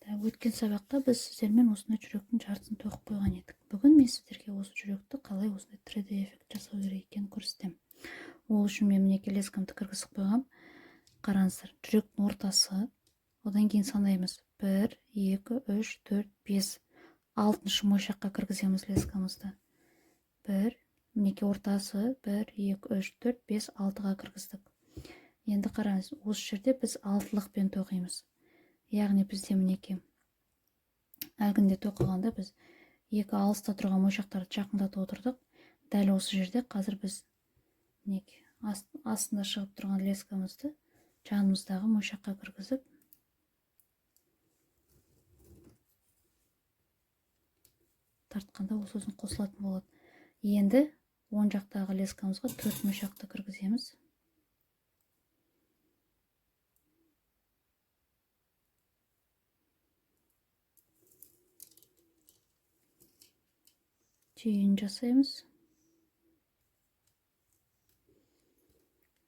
Өткен сабақта біз сіздермен осындай жүректің жартысын тоқып қойған едік. Бүгін мен сіздерге осы жүректі қалай осындай 3D эффект жасау керек екенін көрсетемін. Ол үшін мен мінекей лескамды кіргізіп қойғам. Қараңыздар, жүректің ортасы, одан кейін санаймыз. 1, 2, 3, 4, 5. 6-шы мойшаққа кіргіземіз лескамызды. 1, мінекей ортасы 1, 2, 3, 4, 5, 6-ға кіргіздік. Енді қараңыз, осы жерде біз 6-лықпен тоқимыз. Яғни бізде мінекей әлгінде тоқығанда біз 2 алыста тұрған мойшақтарды жақындатып отырдық. Дәл осы жерде қазір біз мінекей астында шығып тұрған лескамызды жанымыздағы мойшаққа кіргізіп тартқанда осы өзін қосылатын болады. Енді оң жақтағы лескамызға 4 мойшақты кіргіземіз. Түйін жасаймыз.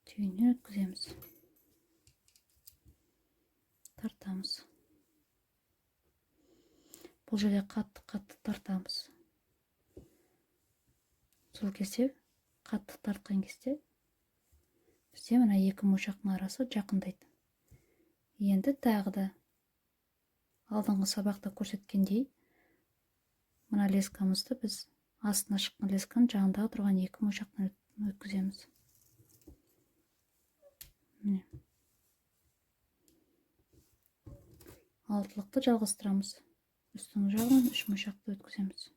Түйіннен өткіземіз. Тартамыз. Бұл жерде қатты тартамыз. Сол кезде қатты тартқан кезде бізде мына 2 мойшақтың арасы жақындайды. Енді тағы да алдыңғы сабақта көрсеткендей мына лескамызды біз астына шыққан лесканың жанындағы тұрған 2 мойшақтан өткіземіз. Алтылықты жалғастырамыз. Үстіңгі жағынан 3 мойшақты өткіземіз.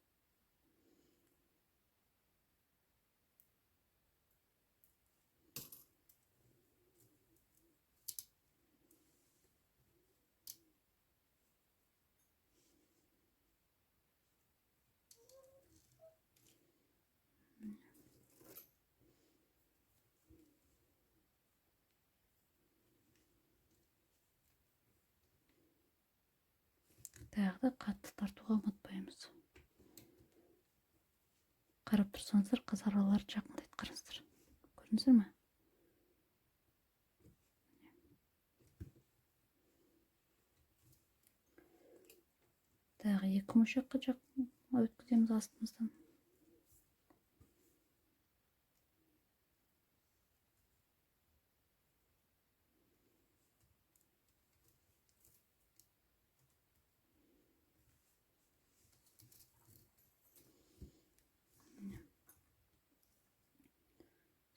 Тағы да қатты тартуға ұмытпаймыз. Қарап тұрсаңыздар, қыз аралары жақындайды, қараңыздар. Көрдіңіздер ме? Тағы 2 мойшаққа өткіземіз астымыздан.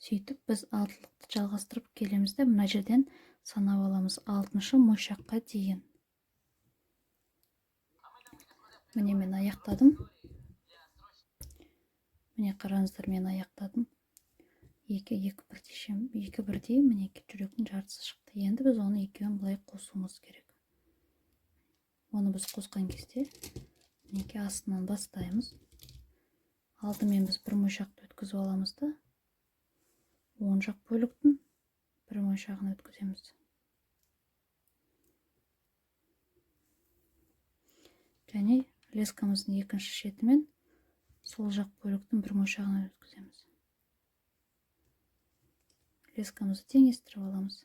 Сөйтіп біз 6-лықты жалғастырып келеміз де мына жерден санап аламыз 6-шы мойшаққа дейін. Міне мен аяқтадым. Міне қараңыздар, мен аяқтадым. 2 бірдей мінекей жүректің жартысы шықты. Енді біз оны екеуін былай қосуымыз керек. Оны біз қосқан кезде мінекей астынан бастаймыз. Алдымен біз 1 мойшақты өткізіп аламыз да оң жақ бөліктің 1 мойшағын өткіземіз. Және лескамыздың екінші шетімен сол жақ бөліктің 1 мойшағын өткіземіз. Лескамызды теңестіріп аламыз.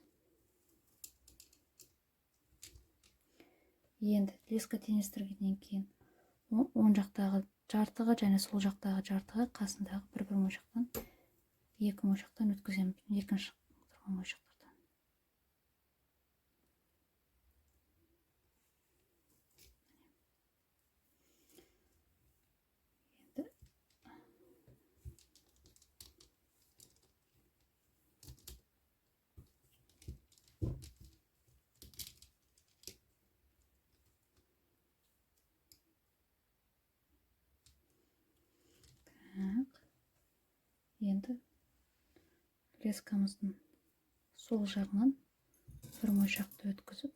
Енді леска теңестіргеннен кейін оң жақтағы жартыға және сол жақтағы жартыға қасындағы 1 мойшақтан 2 мойшақтан өткіземіз. Екінші тұрған мойшақтардан. Енді лескамыздың сол жағынан 1 мойшақты өткізіп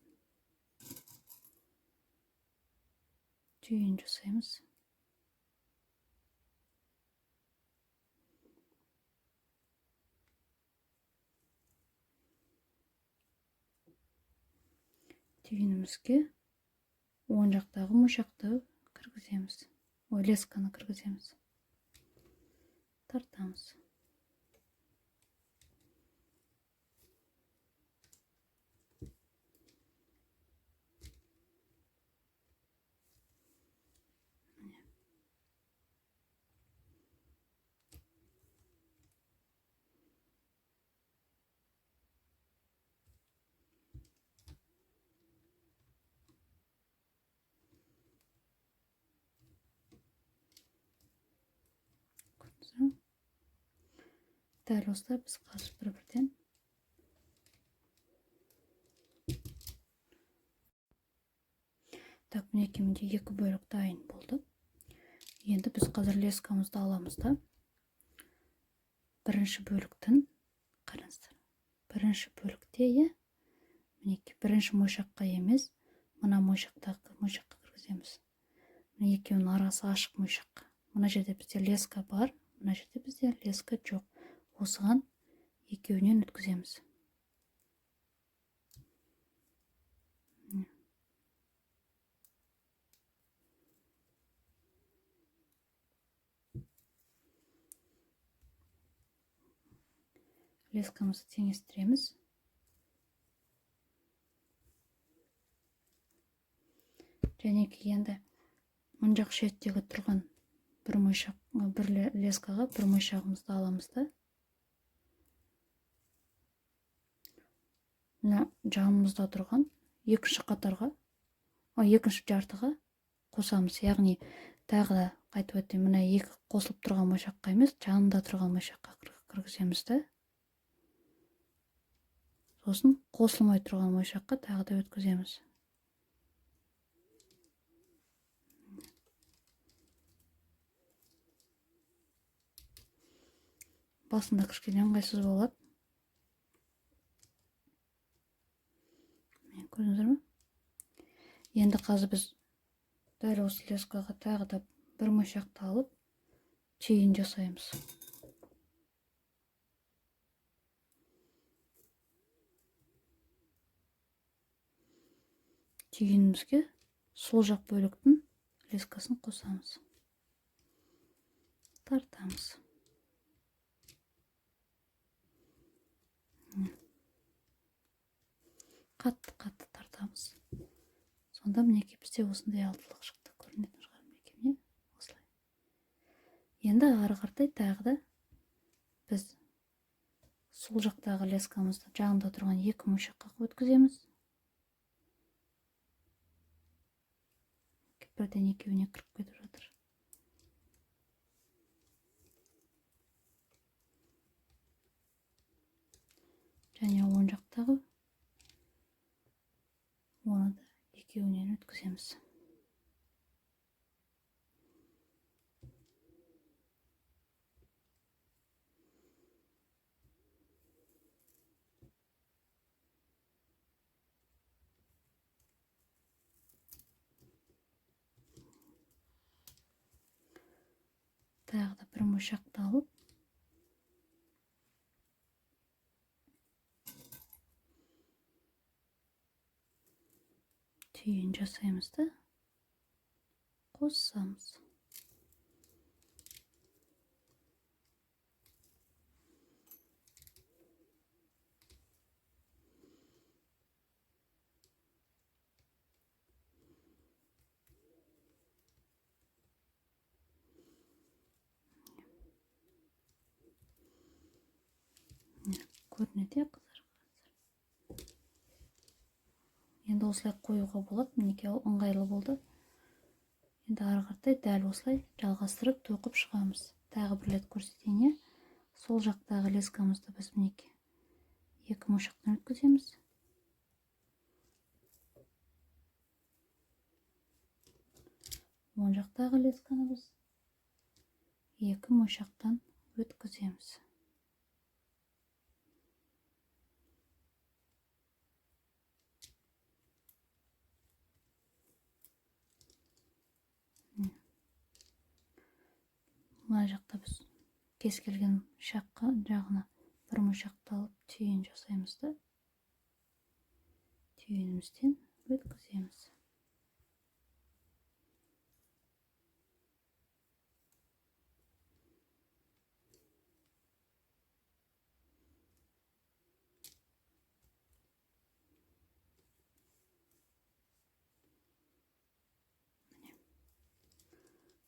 түйін жасаймыз. Түйінімізге оң жақтағы мойшақты кіргіземіз. Лесканы кіргіземіз. Тартамыз. Дәл осылай біз қазір бір-бірден так, мінекей менде екі бөлік дайын болды. Енді біз қазір лескамызды аламыз да. Бірінші бөліктің, қараңыздар. Бірінші бөлікте, мінекей бірінші мойшаққа емес, мына мойшаққа кіргіземіз. Мына екеуінің арасы ашық мойшақ. Мына жерде бізде леска бар, мына жерде бізде леска жоқ. Осыған екеуінен өткіземіз. Лескамызды теңестіреміз. Және енді мына жақ шеттегі тұрған бір лескаға бір мойшағымызды аламыз да. Мына жанымызда тұрған екінші қатарға, екінші жартыға қосамыз. Яғни тағы да қайтып өтейін, мына екі қосылып тұрған мойшаққа емес, жанында тұрған мойшаққа кіргіземіз да. Сосын қосылмай тұрған мойшаққа тағы да өткіземіз. Басында кішкене ыңғайсыз болады. Көрдіңіздер ме? Енді қазір біз дәл осы лескаға тағы да бір мойшақты алып, түйін жасаймыз. Түйінімізге сол жақ бөліктің лескасын қосамыз. Тартамыз. Қатты тартамыз. Сонда мінекей бізде осындай алтылық шықты. Көрінетін шығар мінекей, осылай. Енді ары қаратай тағы да біз сол жақтағы лескамызды жағында тұрған екі мойшаққа өткіземіз. Бірден екеуіне кіріп кетіп жатыр. Және оң жақтағы оны да екеуінен өткіземіз. Тағы да бір мойшақты алып, түйін жасаймыз да қосамыз. Көрінеді, қыздар. Енді осылай қоюға болады, мінекей ыңғайлы болды. Енді ары қаратай дәл осылай жалғастырып тоқып шығамыз. Тағы бір рет көрсетейін. Сол жақтағы лескамызды біз мінекей екі мойшақтан өткіземіз. Оң жақтағы лесканы біз екі мойшақтан өткіземіз. Мына жақта біз кез келген жағына бір мойшақты алып түйін жасаймыз да түйінімізден өткіземіз.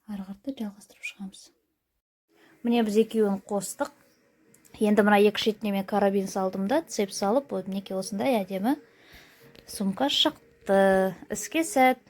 Ары қаратай жалғастырып шығамыз. Міне біз екеуін қостық. Енді мына екі шетіне мен карабин салдым да, цеп салып, мінекей осындай әдемі сумка шықты. Іске сәт!